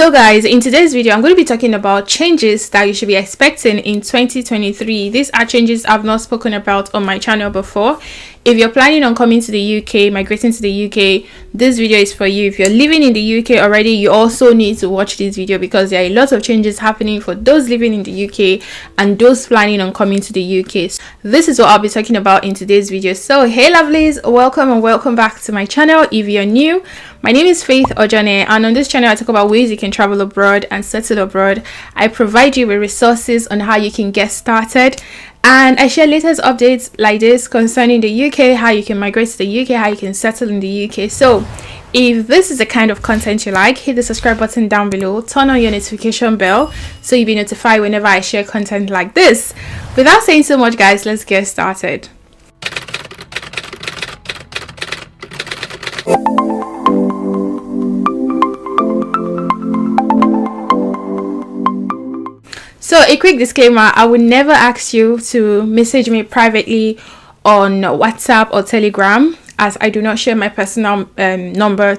So guys, in today's video I'm going to be talking about changes that you should be expecting in 2023. These are changes I've not spoken about on my channel before. If you're planning on coming to the UK, migrating to the UK, this video is for you. If you're living in the UK already, you also need to watch this video because there are a lot of changes happening for those living in the UK and those planning on coming to the UK. So this is what I'll be talking about in today's video. So hey lovelies, welcome and welcome back to my channel. If you're new, my name is Faith Ojane, and on this channel I talk about ways you can travel abroad and settle abroad. I provide you with resources on how you can get started, and I share latest updates like this concerning the UK, how you can migrate to the UK, how you can settle in the UK. So if this is the kind of content you like, hit the subscribe button down below, turn on your notification bell so you'll be notified whenever I share content like this. Without saying so much guys, let's get started. So a quick disclaimer, I would never ask you to message me privately on WhatsApp or Telegram, as I do not share my personal number.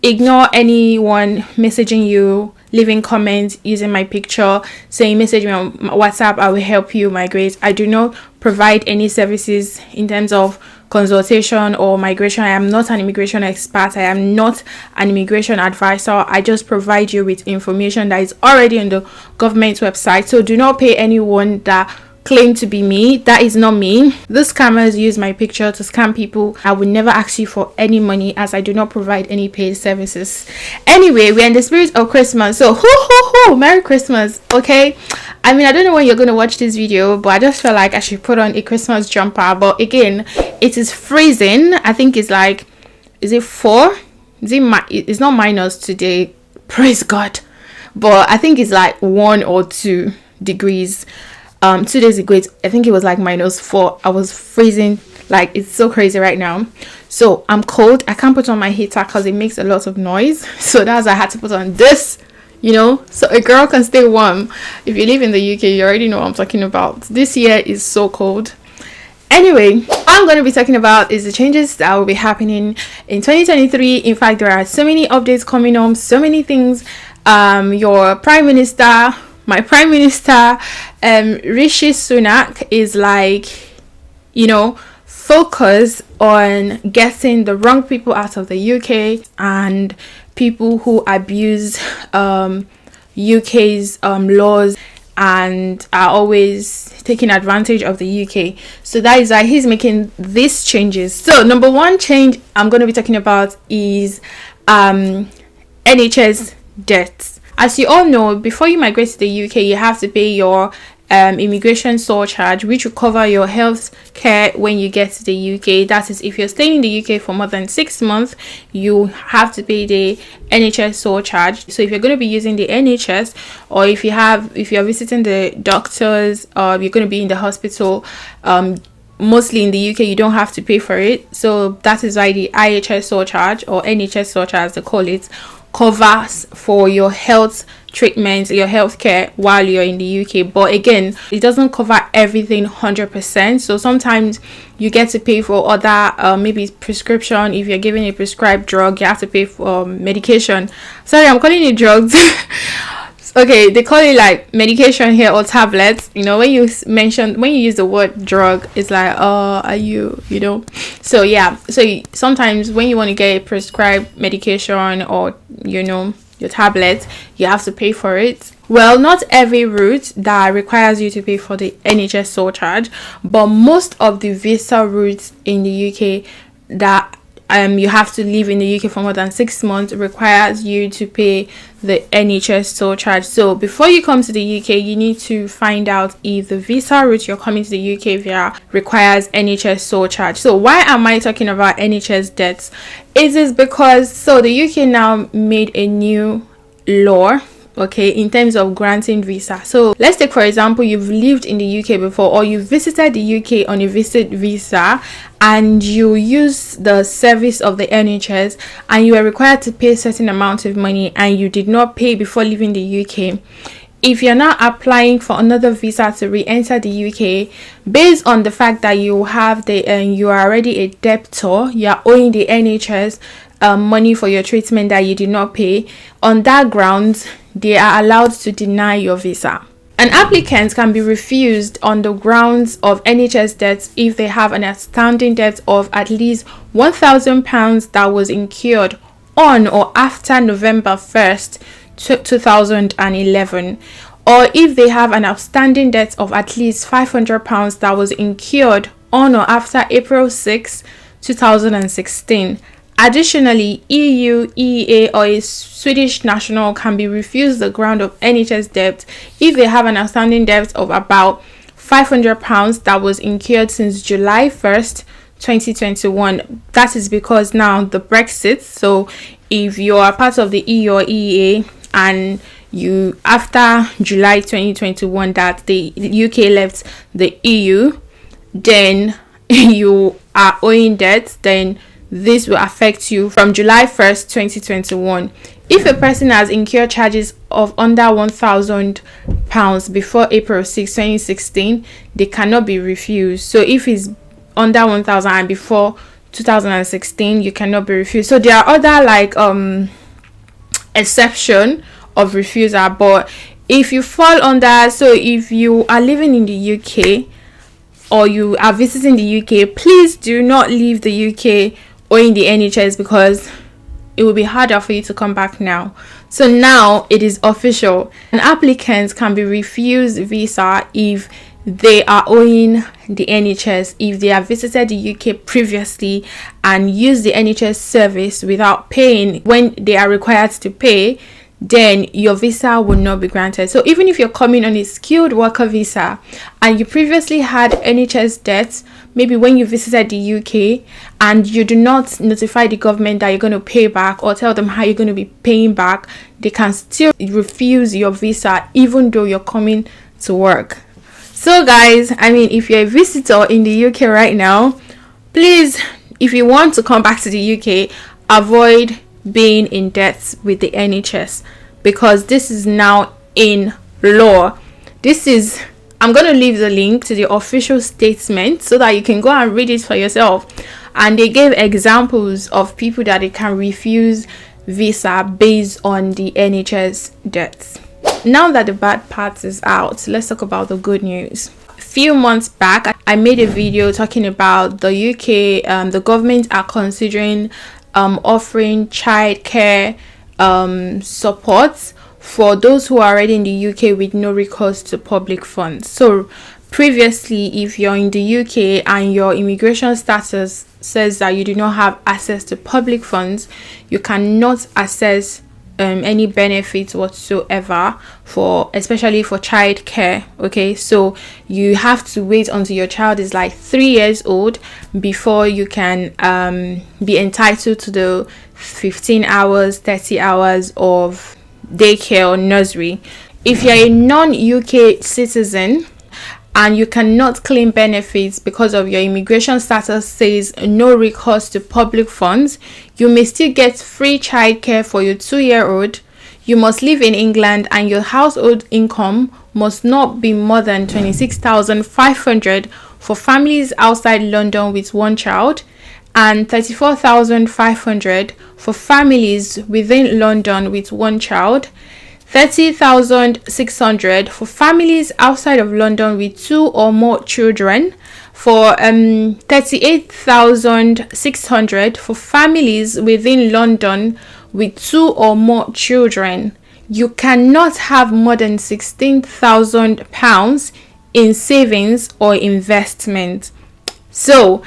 Ignore anyone messaging you, leaving comments, using my picture, saying message me on WhatsApp, I will help you migrate. I do not provide any services in terms of consultation or migration. I am not an immigration expert. I am not an immigration advisor. I just provide you with information that is already on the government website. So do not pay anyone that claim to be me. That is not me. The scammers use my picture to scam people. I would never ask you for any money as I do not provide any paid services. Anyway, we're in the spirit of Christmas, so Merry Christmas. Okay, I mean, I don't know when you're going to watch this video, but I just felt like I should put on a Christmas jumper. But again, it is freezing. I think it's like, is it 4? It's not minus today, praise God, but I think it's like 1 or 2 degrees. 2 days ago I think it was like -4. I was freezing, like it's so crazy right now. So I'm cold. I can't put on my heater because it makes a lot of noise, so that's why I had to put on this, you know, so a girl can stay warm. If you live in the UK, you already know what I'm talking about. This year is so cold. Anyway, what I'm going to be talking about is the changes that will be happening in 2023. In fact, there are so many updates coming on, so many things. Your prime minister, my prime minister, Rishi Sunak, is like, you know, focus on getting the wrong people out of the UK and people who abuse UK's laws and are always taking advantage of the UK. So that is why he's making these changes. So number one change I'm going to be talking about is NHS debts. As you all know, before you migrate to the UK, you have to pay your immigration surcharge, which will cover your health care when you get to the UK. That is, if you're staying in the UK for more than 6 months, you have to pay the NHS surcharge. So if you're going to be using the NHS, or if you're visiting the doctors, or you're going to be in the hospital, mostly in the UK, you don't have to pay for it. So that is why the IHS surcharge, or NHS surcharge as they call it, covers for your health treatments, your health care while you're in the UK. But again, it doesn't cover everything 100%. So sometimes you get to pay for other maybe prescription. If you're given a prescribed drug, you have to pay for medication. Sorry, I'm calling it drugs. Okay, they call it like medication here, or tablets. You know, when you use the word drug, it's like, oh, are you know? So yeah, so sometimes when you want to get a prescribed medication, or you know, your tablet, you have to pay for it. Well, not every route that requires you to pay for the NHS surcharge, but most of the visa routes in the UK that you have to live in the UK for more than 6 months requires you to pay the NHS surcharge. So before you come to the UK, you need to find out if the visa route you're coming to the UK via requires NHS surcharge. So why am I talking about NHS debts? It is because the UK now made a new law, okay, in terms of granting visa. So let's take, for example, you've lived in the UK before, or you visited the UK on a visit visa, and you use the service of the NHS, and you are required to pay a certain amount of money, and you did not pay before leaving the UK. If you're now applying for another visa to re-enter the UK, based on the fact that you have you are already a debtor, you are owing the NHS money for your treatment that you did not pay, on that grounds they are allowed to deny your visa. An applicant can be refused on the grounds of NHS debts if they have an outstanding debt of at least £1,000 that was incurred on or after November 1st, 2011, or if they have an outstanding debt of at least £500 that was incurred on or after April 6, 2016. Additionally, EU, EEA, or a Swedish national can be refused the ground of NHS debt if they have an outstanding debt of about £500 that was incurred since July 1st, 2021. That is because now the Brexit, so if you are part of the EU or EEA and you, after July 2021 that the UK left the EU, then you are owing debt, then this will affect you from July 1st, 2021. If a person has incurred charges of under £1,000 before April 6, 2016, they cannot be refused. So if it's under 1,000 and before 2016, you cannot be refused. So there are other exception of refusal, but if you fall under, so if you are living in the UK or you are visiting the UK, please do not leave the UK owing the NHS, because it will be harder for you to come back now. So now it is official. An applicant can be refused visa if they are owing the NHS, if they have visited the UK previously and used the NHS service without paying when they are required to pay, then your visa will not be granted. So even if you're coming on a skilled worker visa and you previously had NHS debts, maybe when you visited the UK, and you do not notify the government that you're going to pay back or tell them how you're going to be paying back, they can still refuse your visa even though you're coming to work. So guys, if you're a visitor in the UK right now, please, if you want to come back to the UK, avoid being in debt with the NHS, because this is now in law. I'm going to leave the link to the official statement so that you can go and read it for yourself. And they gave examples of people that they can refuse visa based on the NHS debts. Now that the bad part is out, let's talk about the good news. A few months back, I made a video talking about the UK. The government are considering offering childcare support for those who are already in the UK with no recourse to public funds. So previously, if you're in the UK and your immigration status says that you do not have access to public funds, you cannot access any benefits whatsoever, especially for childcare. Okay, so you have to wait until your child is like 3 years old before you can be entitled to the 15 hours 30 hours of daycare or nursery. If you're a non-UK citizen and you cannot claim benefits because of your immigration status says no recourse to public funds, you may still get free childcare for your 2-year-old. You must live in England and your household income must not be more than 26,500 for families outside London with one child, and 34,500 for families within London with one child, 30,600 for families outside of London with 2 or more children, for 38,600 for families within London with 2 or more children. You cannot have more than £16,000 in savings or investment. So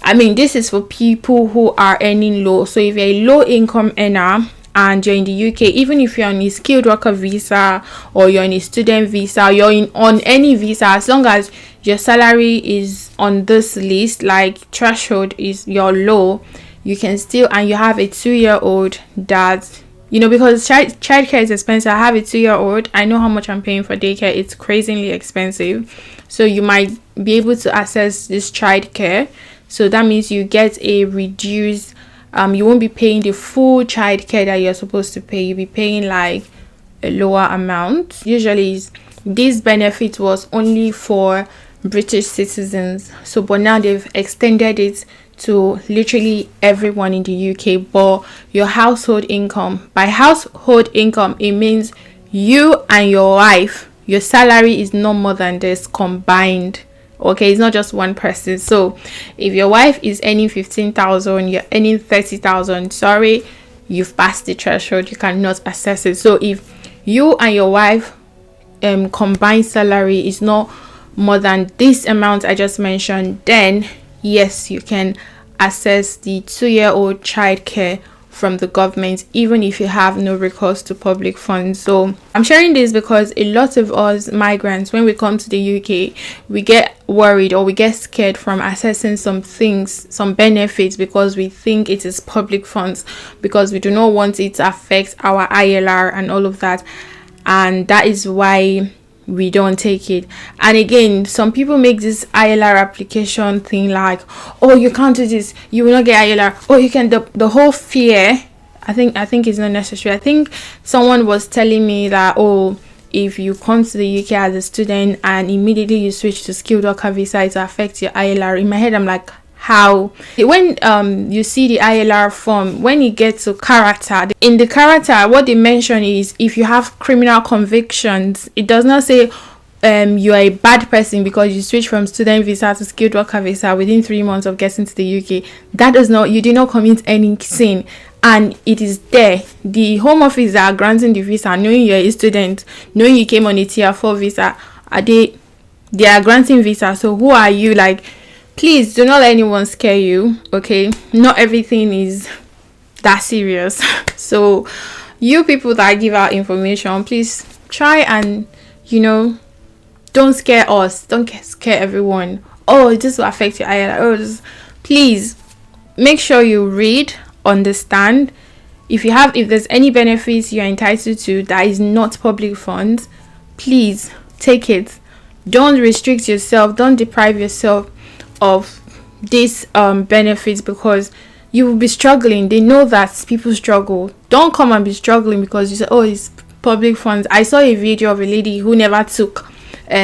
this is for people who are earning low. So if you're a low income earner and you're in the UK, even if you're on a skilled worker visa or you're on a student visa, you're on any visa, as long as your salary is on this list, like threshold is your low, you can still, and you have a 2-year-old that, because childcare is expensive. I have a 2-year-old. I know how much I'm paying for daycare. It's crazily expensive. So you might be able to access this childcare. So that means you get a reduced, you won't be paying the full childcare that you're supposed to pay. You'll be paying like a lower amount. Usually this benefit was only for British citizens. So, but now they've extended it to literally everyone in the UK. But your household income, by household income, it means you and your wife, your salary is no more than this combined. Okay, it's not just one person. So if your wife is earning 15,000, you're earning 30,000, sorry, you've passed the threshold, you cannot access it. So if you and your wife combined salary is not more than this amount I just mentioned, then yes, you can access the 2-year-old childcare from the government, even if you have no recourse to public funds. So I'm sharing this because a lot of us migrants, when we come to the UK, we get worried or we get scared from accessing some things, some benefits, because we think it is public funds, because we do not want it to affect our ILR and all of that, and that is why we don't take it. And again, some people make this ILR application thing like, oh, you can't do this, you will not get ILR, oh, you can, the whole fear. I think it's not necessary. I think someone was telling me that, oh, if you come to the UK as a student and immediately you switch to skilled worker visa, it will affect your ILR. In my head, I'm like, how? When you see the ILR form, when you get to character, in the character, what they mention is if you have criminal convictions. It does not say you are a bad person because you switch from student visa to skilled worker visa within 3 months of getting to the UK. That does not, you did not commit any sin, and it is there. The Home Office are granting the visa, knowing you're a student, knowing you came on a tier 4 visa. They are granting visa. So who are you? Like, please do not let anyone scare you, okay? Not everything is that serious. So you people that give out information, please try and, don't scare us. Don't scare everyone. Oh, this will affect your ILR. Oh, please make sure you read, understand. If there's any benefits you're entitled to that is not public funds, please take it. Don't restrict yourself. Don't deprive yourself of these benefits, because you will be struggling. They know that people struggle. Don't come and be struggling because you say, oh, it's public funds. I saw a video of a lady who never took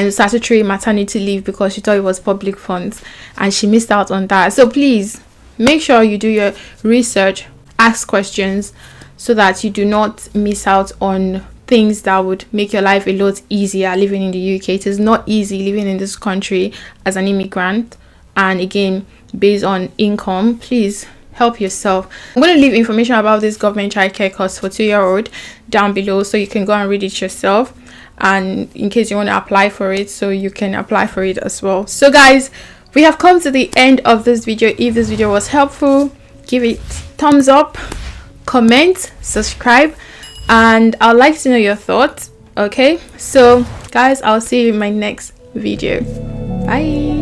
statutory maternity leave because she thought it was public funds, and she missed out on that. So please make sure you do your research, ask questions, so that you do not miss out on things that would make your life a lot easier living in the UK. It is not easy living in this country as an immigrant, and again, based on income. Please help yourself. I'm going to leave information about this government childcare course for 2-year-old down below, so you can go and read it yourself, and in case you want to apply for it, so you can apply for it as well. So guys, we have come to the end of this video. If this video was helpful, give it thumbs up, comment, subscribe, and I'd like to know your thoughts. Okay, so guys, I'll see you in my next video. Bye.